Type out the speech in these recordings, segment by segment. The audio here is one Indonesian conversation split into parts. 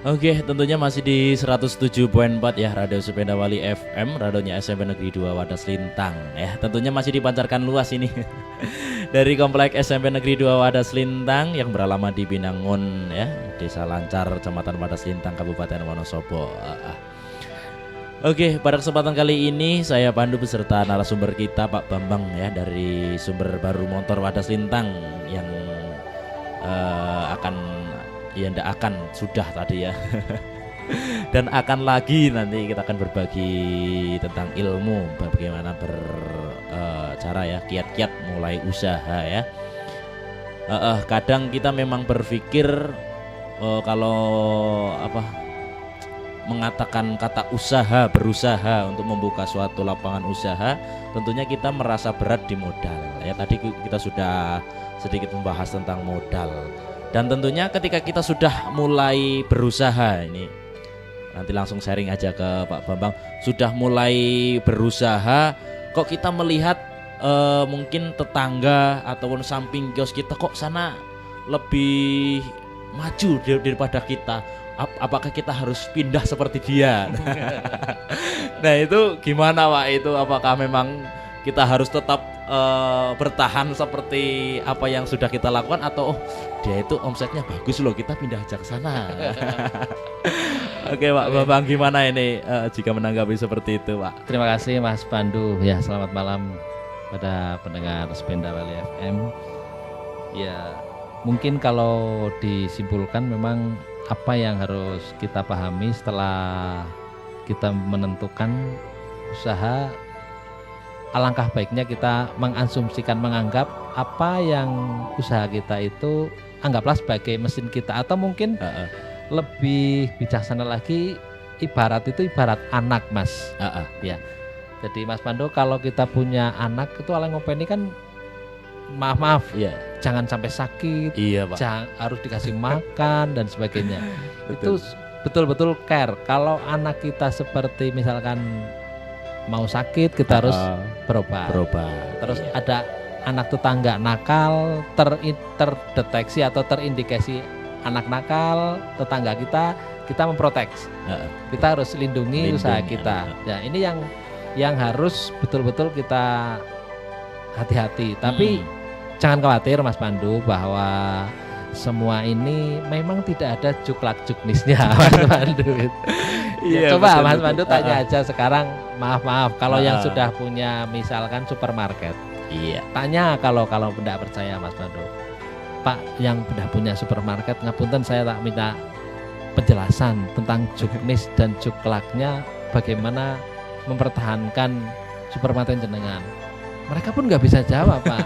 Oke, tentunya masih di 107.4 ya, Radio Sepeda Wali FM, radionya SMP Negeri 2 Wadas Lintang ya. Tentunya masih dipancarkan luas ini dari Komplek SMP Negeri 2 Wadas Lintang yang beralamat di Binangun ya, Desa Lancar, Kecamatan Wadas Lintang, Kabupaten Wonosobo. Oke, pada kesempatan kali ini saya Pandu beserta narasumber kita Pak Bambang ya dari Sumber Baru Motor Wadas Lintang yang sudah tadi ya dan akan lagi nanti kita akan berbagi tentang ilmu bagaimana cara ya kiat-kiat mulai usaha ya. Kadang kita memang berpikir kalau mengatakan kata usaha, berusaha untuk membuka suatu lapangan usaha, tentunya kita merasa berat di modal ya. Tadi kita sudah sedikit membahas tentang modal. Dan tentunya ketika kita sudah mulai berusaha, ini nanti langsung sharing aja ke Pak Bambang, sudah mulai berusaha, kok kita melihat mungkin tetangga ataupun samping kios kita kok sana lebih maju daripada kita. Apakah kita harus pindah seperti dia? Nah itu gimana Pak? Itu apakah memang kita harus tetap bertahan seperti apa yang sudah kita lakukan, atau dia itu omsetnya bagus loh, kita pindah aja ke sana? Oke Pak Bambang, gimana ini jika menanggapi seperti itu Pak? Terima kasih Mas Pandu. Ya, selamat malam pada pendengar Sepeda Wali FM. Ya, mungkin kalau disimpulkan memang apa yang harus kita pahami setelah kita menentukan usaha, alangkah baiknya kita menganggap apa yang usaha kita itu anggaplah sebagai mesin kita, atau mungkin lebih bijaksana lagi ibarat anak Mas. Ya. Jadi Mas Pandu, kalau kita punya anak itu ala ngopeni kan maaf ya, jangan sampai sakit, iya, Pak. Harus dikasih makan dan sebagainya. Itu betul-betul care. Kalau anak kita seperti misalkan mau sakit, kita harus berobat. Terus iya. Ada anak tetangga nakal, terdeteksi atau terindikasi anak nakal tetangga kita memprotek. Kita harus lindungi usaha kita. Ya, ini yang harus betul-betul kita hati-hati. Tapi jangan khawatir Mas Pandu, bahwa semua ini memang tidak ada juklak-juknisnya Mas Pandu. Iya, coba Mas Pandu tanya aja sekarang, maaf kalau yang sudah punya misalkan supermarket. Iya. Tanya kalau tidak percaya Mas Pandu, Pak yang sudah punya supermarket, ngapunten saya tak minta penjelasan tentang juknis dan juklaknya, bagaimana mempertahankan supermarket jenengan. Mereka pun nggak bisa jawab Pak.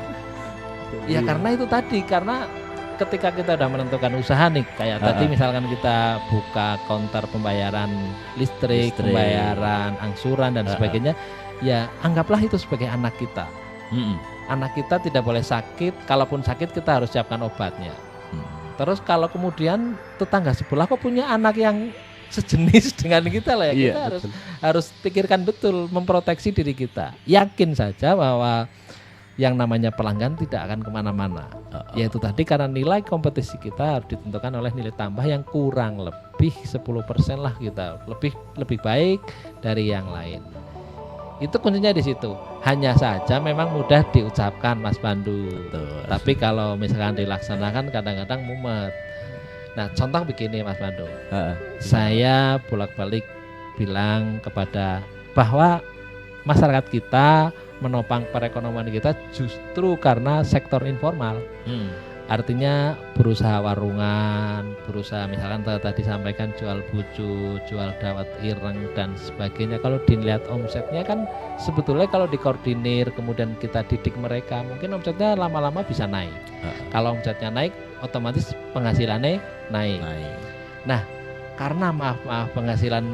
Ya karena itu tadi, karena ketika kita udah menentukan usaha nih, kayak tadi misalkan kita buka counter pembayaran listrik, pembayaran angsuran dan sebagainya, ya anggaplah itu sebagai anak kita. Anak kita tidak boleh sakit, kalaupun sakit kita harus siapkan obatnya. Terus kalau kemudian tetangga sebelah kok punya anak yang sejenis dengan kita lah, ya kita harus pikirkan betul, memproteksi diri kita. Yakin saja bahwa yang namanya pelanggan tidak akan kemana-mana. Yaitu tadi karena nilai kompetisi kita harus ditentukan oleh nilai tambah yang kurang lebih 10% lah, kita lebih baik dari yang lain. Itu kuncinya di situ. Hanya saja memang mudah diucapkan Mas Pandu. Betul. Tapi kalau misalkan dilaksanakan kadang-kadang mumet. Nah, contoh begini Mas Pandu. Saya bolak-balik bilang kepada bahwa masyarakat kita menopang perekonomian kita justru karena sektor informal. Artinya berusaha warungan, berusaha misalkan tadi sampaikan jual bucu, jual dawet ireng dan sebagainya. Kalau dilihat omsetnya kan sebetulnya kalau dikoordinir kemudian kita didik mereka, mungkin omsetnya lama-lama bisa naik. Kalau omsetnya naik, otomatis penghasilannya naik. Nah, karena maaf penghasilan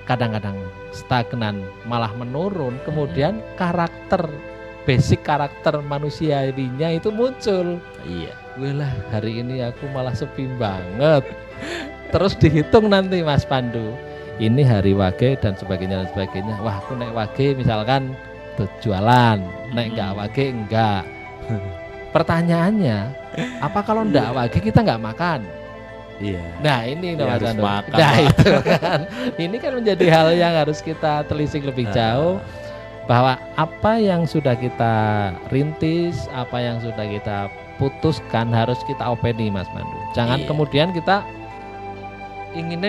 kadang-kadang stagnan malah menurun, kemudian basic karakter manusiawinya itu muncul. Iya. Walah, hari ini aku malah sepi banget. Terus dihitung nanti Mas Pandu, ini hari wage dan sebagainya. Wah, aku naik wage misalkan tuh jualan, naik enggak wage enggak. Pertanyaannya, apa kalau enggak wage kita enggak makan? Iya. Nah ini Ya, Mas harus Pandu. makan, Nah Pak. itu kan, ini kan menjadi hal yang harus kita telisik lebih jauh, bahwa apa yang sudah kita rintis, apa yang sudah kita putuskan harus kita openi Mas Pandu. Jangan Iya. kemudian kita inginnya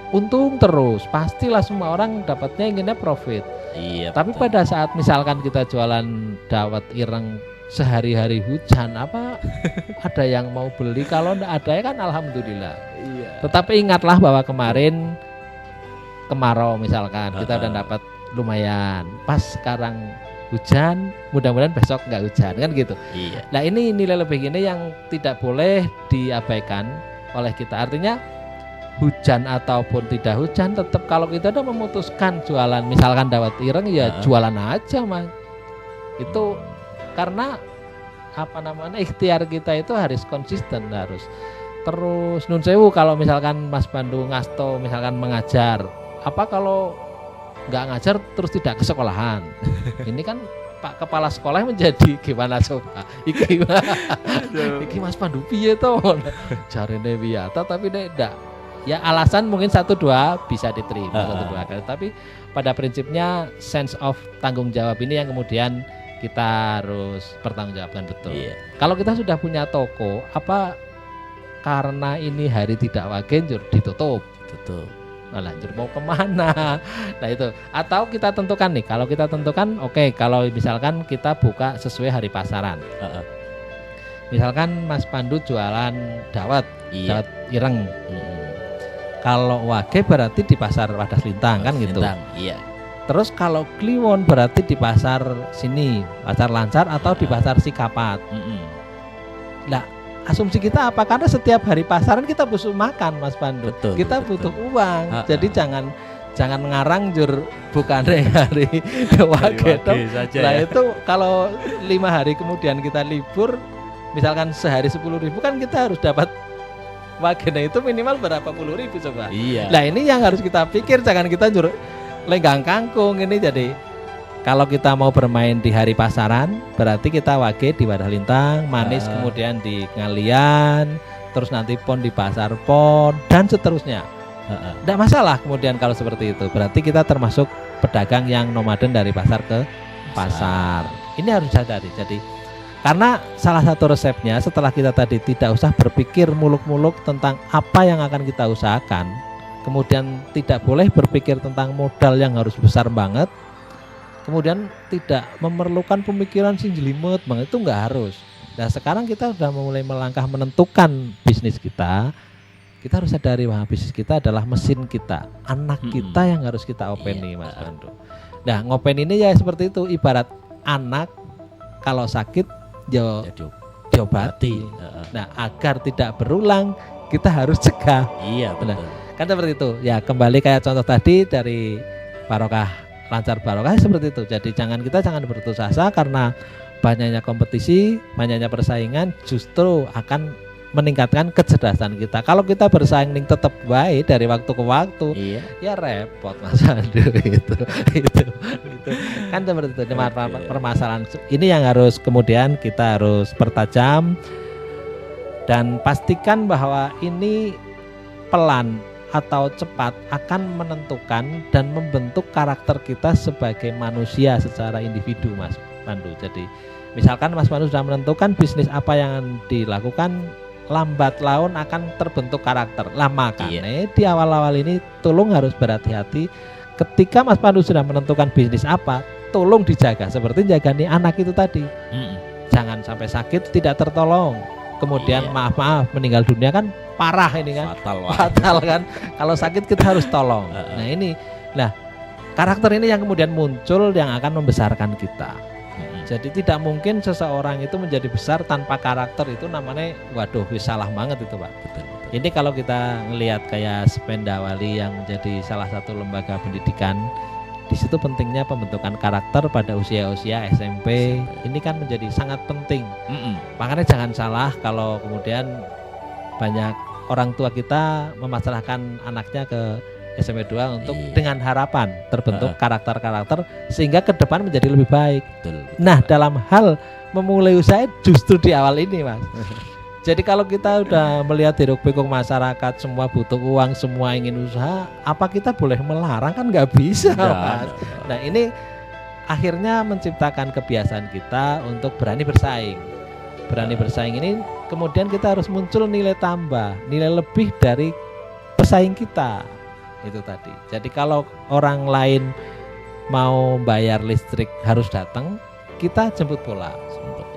untung terus. Pastilah semua orang dapatnya inginnya profit. Iya. Tapi betul. pada saat misalkan kita jualan dawet ireng sehari-hari hujan, apa ada yang mau beli? Kalau enggak ada ya kan alhamdulillah. Iya. Tetapi ingatlah bahwa kemarin kemarau misalkan kita udah dapat lumayan. Pas sekarang hujan, mudah-mudahan besok nggak hujan kan gitu. Iya. Nah ini nilai lebih ini yang tidak boleh diabaikan oleh kita. Artinya hujan ataupun tidak hujan, tetap kalau kita udah memutuskan jualan misalkan dawet ireng ya jualan aja Mas. Itu karena apa namanya, ikhtiar kita itu harus konsisten, harus terus nun sewu. Kalau misalkan Mas Pandu ngasto misalkan mengajar, apa kalau nggak ngajar terus tidak ke sekolahan? Ini kan Pak Kepala Sekolah menjadi gimana coba? Iki Mas Pandu piye to? Jarene wiyata tapi nek ndak. Ya alasan mungkin 1-2 bisa diterima 1-2 kali, tapi pada prinsipnya sense of tanggung jawab ini yang kemudian kita harus pertanggungjawabkan betul. Iya. Kalau kita sudah punya toko, apa karena ini hari tidak wagenjur ditutup? Tutup. Nah, lanjut mau kemana? Nah itu. Atau kita tentukan nih, kalau kita tentukan, oke, kalau misalkan kita buka sesuai hari pasaran. Misalkan Mas Pandu jualan dawet, Iya. dawet ireng. Kalau wage berarti di pasar Wadas Lintang kan gitu. Lintang, iya. Terus kalau kliwon berarti di pasar sini, pasar Lancar atau di pasar Sikapat. Nah, asumsi kita apa? Karena setiap hari pasaran kita butuh makan, Mas Pandu. Betul, kita betul. butuh uang. Jadi jangan ngarang jur bukan hari wage toh. saja Nah ya. itu kalau 5 hari kemudian kita libur, misalkan sehari 10.000 kan kita harus dapat wagena itu minimal berapa puluh ribu coba. Iya. Nah ini yang harus kita pikir, jangan kita jur lenggang kangkung ini. Jadi kalau kita mau bermain di hari pasaran, berarti kita wage di Wadas Lintang, manis kemudian di Ngalian, terus nanti pon di pasar pon dan seterusnya. Tidak masalah kemudian kalau seperti itu. Berarti kita termasuk pedagang yang nomaden dari pasar ke pasar. Ini harus sadari. Jadi karena salah satu resepnya setelah kita tadi tidak usah berpikir muluk-muluk tentang apa yang akan kita usahakan, kemudian tidak boleh berpikir tentang modal yang harus besar banget, kemudian tidak memerlukan pemikiran sing jelimet banget, itu nggak harus. Nah sekarang kita sudah mulai melangkah menentukan bisnis kita harus sadari bahwa bisnis kita adalah mesin kita, anak kita yang harus kita openi, Mas Pandu. Nah ngopen ini ya seperti itu, ibarat anak kalau sakit diobati. Nah agar tidak berulang kita harus cegah. Iya benar. Kan seperti itu. Ya kembali kayak contoh tadi dari Barokah Lancar Barokah seperti itu. Jadi jangan berputus asa karena banyaknya kompetisi, banyaknya persaingan justru akan meningkatkan kecerdasan kita. Kalau kita bersaing ning tetap baik dari waktu ke waktu, ya repot Mas Pandu itu kan seperti itu. Permasalahan ini yang harus kemudian kita harus pertajam dan pastikan bahwa ini pelan atau cepat akan menentukan dan membentuk karakter kita sebagai manusia secara individu, Mas Pandu. Jadi misalkan Mas Pandu sudah menentukan bisnis apa yang dilakukan, lambat laun akan terbentuk karakter. Makanya di awal-awal ini tolong harus berhati-hati. Ketika Mas Pandu sudah menentukan bisnis apa, tolong dijaga seperti jaga nih anak itu tadi. Jangan sampai sakit tidak tertolong. Kemudian maaf meninggal dunia kan parah ini kan. Fatal kan. Kalau sakit kita harus tolong. Nah ini, karakter ini yang kemudian muncul yang akan membesarkan kita. Jadi tidak mungkin seseorang itu menjadi besar tanpa karakter, itu namanya waduh salah banget itu Pak. Betul. Ini kalau kita ngelihat kayak Spendawali yang menjadi salah satu lembaga pendidikan, di situ pentingnya pembentukan karakter pada usia-usia SMP. Ini kan menjadi sangat penting. Makanya jangan salah kalau kemudian banyak orang tua kita memasrahkan anaknya ke SMP 2 untuk dengan harapan terbentuk karakter-karakter sehingga ke depan menjadi lebih baik. Betul. Nah, dalam hal memulai usaha justru di awal ini, Mas. Jadi kalau kita udah melihat hiruk pikuk masyarakat, semua butuh uang, semua ingin usaha, apa kita boleh melarang? Kan nggak bisa, Mas. Nah ini akhirnya menciptakan kebiasaan kita untuk berani bersaing. Berani bersaing ini kemudian kita harus muncul nilai tambah, nilai lebih dari pesaing kita. Itu tadi. Jadi kalau orang lain mau bayar listrik harus datang, kita jemput bola.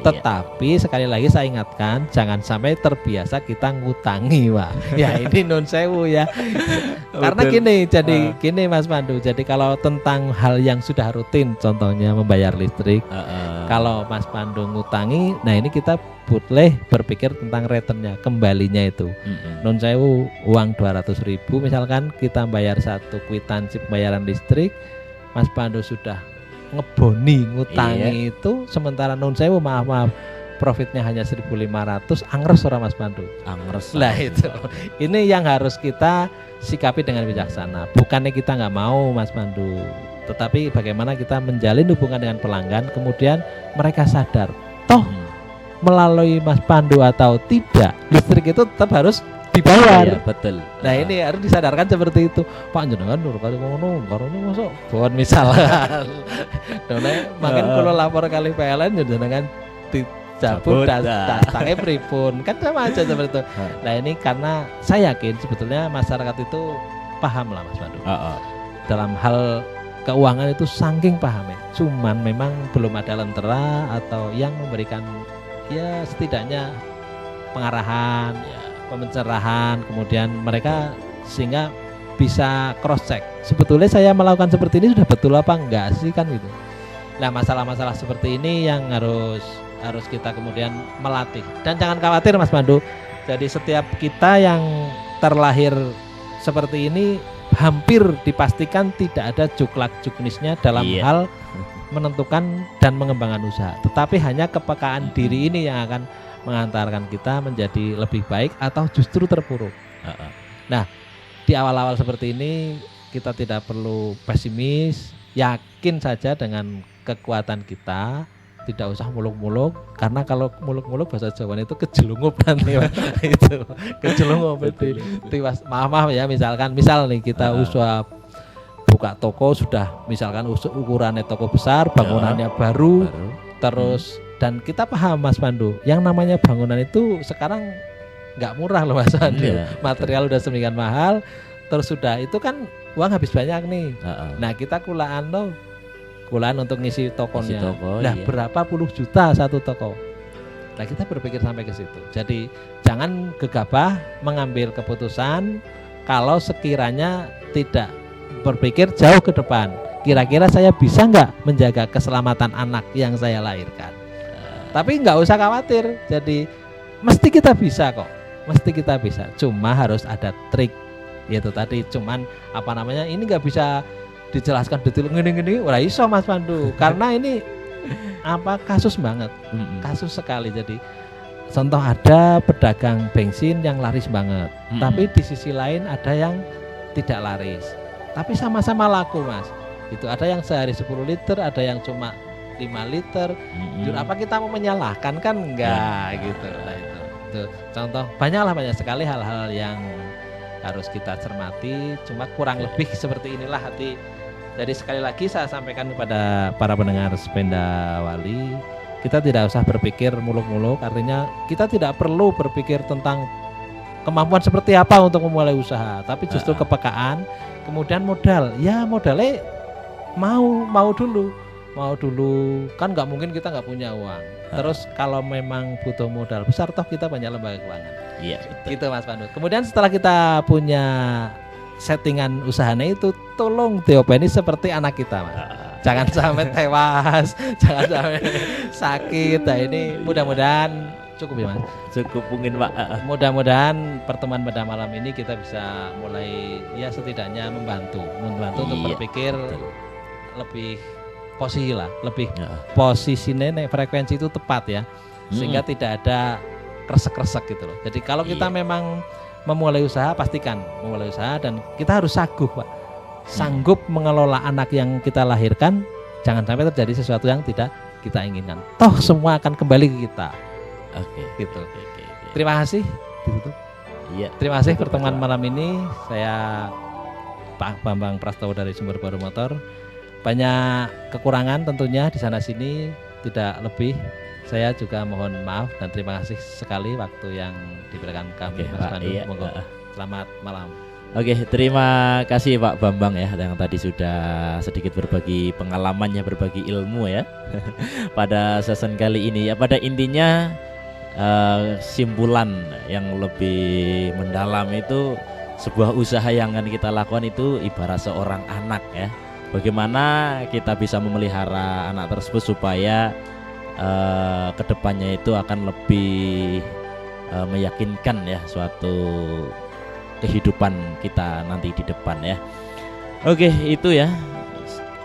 Tetapi sekali lagi saya ingatkan, jangan sampai terbiasa kita ngutangi, Pak. Ya ini non sewu ya. Karena gini, jadi gini Mas Pandu. Jadi kalau tentang hal yang sudah rutin, contohnya membayar listrik, kalau Mas Pandu ngutangi, nah ini kita boleh berpikir tentang returnnya, kembalinya itu. Non sewu uang 200.000, misalkan kita bayar satu kwitansi pembayaran listrik, Mas Pandu sudah ngeboni ngutangi itu, sementara non sewu maaf profitnya hanya 1.500, angres ora Mas Pandu, angres lah itu. Ini yang harus kita sikapi dengan bijaksana. Bukannya kita nggak mau Mas Pandu, tetapi bagaimana kita menjalin hubungan dengan pelanggan, kemudian mereka sadar toh melalui Mas Pandu atau tidak, listrik itu tetap harus dibayar. Ya, betul. Nah ini harus disadarkan seperti itu. Pak jenengan nur kali ngono, karone masuk bon misalkan. Dene makin kula lapor kali PLN jenengan dicabut dastangnya pripun. Kan sama aja seperti itu. Nah ini karena saya yakin sebetulnya masyarakat itu paham lah Mas Pandu. Dalam hal keuangan itu saking pahamnya. Cuman memang belum ada lentera atau yang memberikan ya setidaknya pengarahan, pencerahan, kemudian mereka sehingga bisa cross check. Sebetulnya saya melakukan seperti ini sudah betul apa enggak sih kan gitu. Nah masalah-masalah seperti ini yang harus kita kemudian melatih. Dan jangan khawatir Mas Pandu. Jadi setiap kita yang terlahir seperti ini hampir dipastikan tidak ada juklak-juknisnya dalam hal menentukan dan mengembangkan usaha. Tetapi hanya kepekaan diri ini yang akan mengantarkan kita menjadi lebih baik atau justru terpuruk. Nah, di awal-awal seperti ini kita tidak perlu pesimis, yakin saja dengan kekuatan kita, tidak usah muluk-muluk, karena kalau muluk-muluk bahasa Jawa itu kejelungup nanti. Itu kejelungup itu. Maaf ya, misal nih kita usaha buka toko, sudah misalkan ukurannya toko besar, bangunannya baru. Terus dan kita paham Mas Pandu, yang namanya bangunan itu sekarang nggak murah loh Mas Pandu. Material udah sedemikian mahal, terus sudah itu kan uang habis banyak nih. Nah kita kulaan untuk ngisi tokonya. Nah berapa puluh juta satu toko. Nah kita berpikir sampai ke situ. Jadi jangan gegabah mengambil keputusan kalau sekiranya tidak berpikir jauh ke depan. Kira-kira saya bisa nggak menjaga keselamatan anak yang saya lahirkan? Tapi nggak usah khawatir. Jadi mesti kita bisa kok. Mesti kita bisa. Cuma harus ada trik. Yaitu tadi cuman ini nggak bisa dijelaskan detail gini-gini. Ora iso Mas Pandu. Karena ini kasus banget. Kasus sekali. Jadi contoh ada pedagang bensin yang laris banget. Tapi di sisi lain ada yang tidak laris. Tapi sama-sama laku Mas. Itu ada yang sehari 10 liter, ada yang cuma 5 liter. Apa kita mau menyalahkan kan enggak gitu. Nah, itu contoh banyak sekali hal-hal yang harus kita cermati. Cuma kurang lebih seperti inilah hati. Jadi sekali lagi saya sampaikan kepada para pendengar Sependa Wali, kita tidak usah berpikir muluk-muluk. Artinya kita tidak perlu berpikir tentang kemampuan seperti apa untuk memulai usaha, tapi justru kepekaan. Kemudian modalnya mau dulu kan nggak mungkin kita nggak punya uang. Terus kalau memang butuh modal besar, toh kita banyak lembaga keuangan. Iya, gitu Mas Pandu. Kemudian setelah kita punya settingan usahanya itu, tolong diopeni seperti anak kita Mas. Jangan sampai tewas, jangan sampai sakit. Nah ini mudah-mudahan cukup ya Mas. Cukup mungkin Pak. Mudah-mudahan pertemuan pada malam ini kita bisa mulai ya setidaknya membantu untuk berpikir lebih posisinya frekuensi itu tepat ya, sehingga tidak ada kresek-kresek gitu loh. Jadi kalau kita memang memulai usaha, pastikan memulai usaha dan kita harus sanggup mengelola anak yang kita lahirkan. Jangan sampai terjadi sesuatu yang tidak kita inginkan. Toh semua akan kembali ke kita. Gitu. terima kasih. Ditutup. Iya. Terima kasih Cukup, pertemuan Pak. malam ini. Saya Pak Bambang Prastowo dari Sumber Baru Motor. Banyak kekurangan tentunya di sana sini, tidak lebih. Saya juga mohon maaf dan terima kasih sekali waktu yang diberikan kami, Oke, Mas Pak. Pandu. Iya. Monggo. Selamat malam. Oke, terima kasih Pak Bambang ya yang tadi sudah sedikit berbagi pengalamannya, berbagi ilmu ya pada season kali ini. Ya pada intinya simpulan yang lebih mendalam itu sebuah usaha yang akan kita lakukan itu ibarat seorang anak ya. Bagaimana kita bisa memelihara anak tersebut supaya kedepannya itu akan lebih meyakinkan ya suatu kehidupan kita nanti di depan ya. Oke, itu ya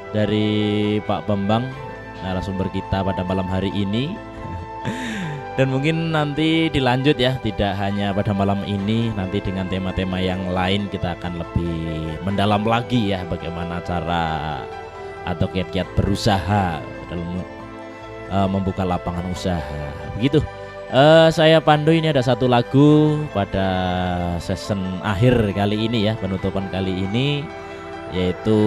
dari Pak Bambang narasumber kita pada malam hari ini. Dan mungkin nanti dilanjut ya, tidak hanya pada malam ini, nanti dengan tema-tema yang lain kita akan lebih mendalam lagi ya bagaimana cara atau kiat-kiat berusaha dalam membuka lapangan usaha. Begitu. Saya Pandu, ini ada satu lagu pada season akhir kali ini ya, penutupan kali ini, yaitu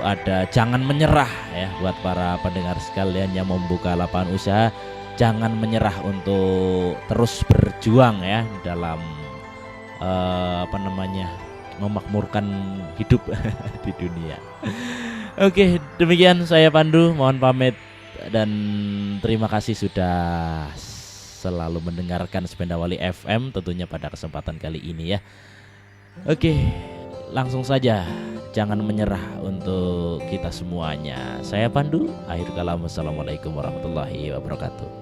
ada Jangan Menyerah ya buat para pendengar sekalian yang membuka lapangan usaha. Jangan menyerah untuk terus berjuang ya dalam memakmurkan hidup di dunia. Oke, demikian saya Pandu, mohon pamit dan terima kasih sudah selalu mendengarkan Sependa Wali FM tentunya pada kesempatan kali ini ya. Oke, langsung saja jangan menyerah untuk kita semuanya. Saya Pandu, akhir kalam, wassalamualaikum warahmatullahi wabarakatuh.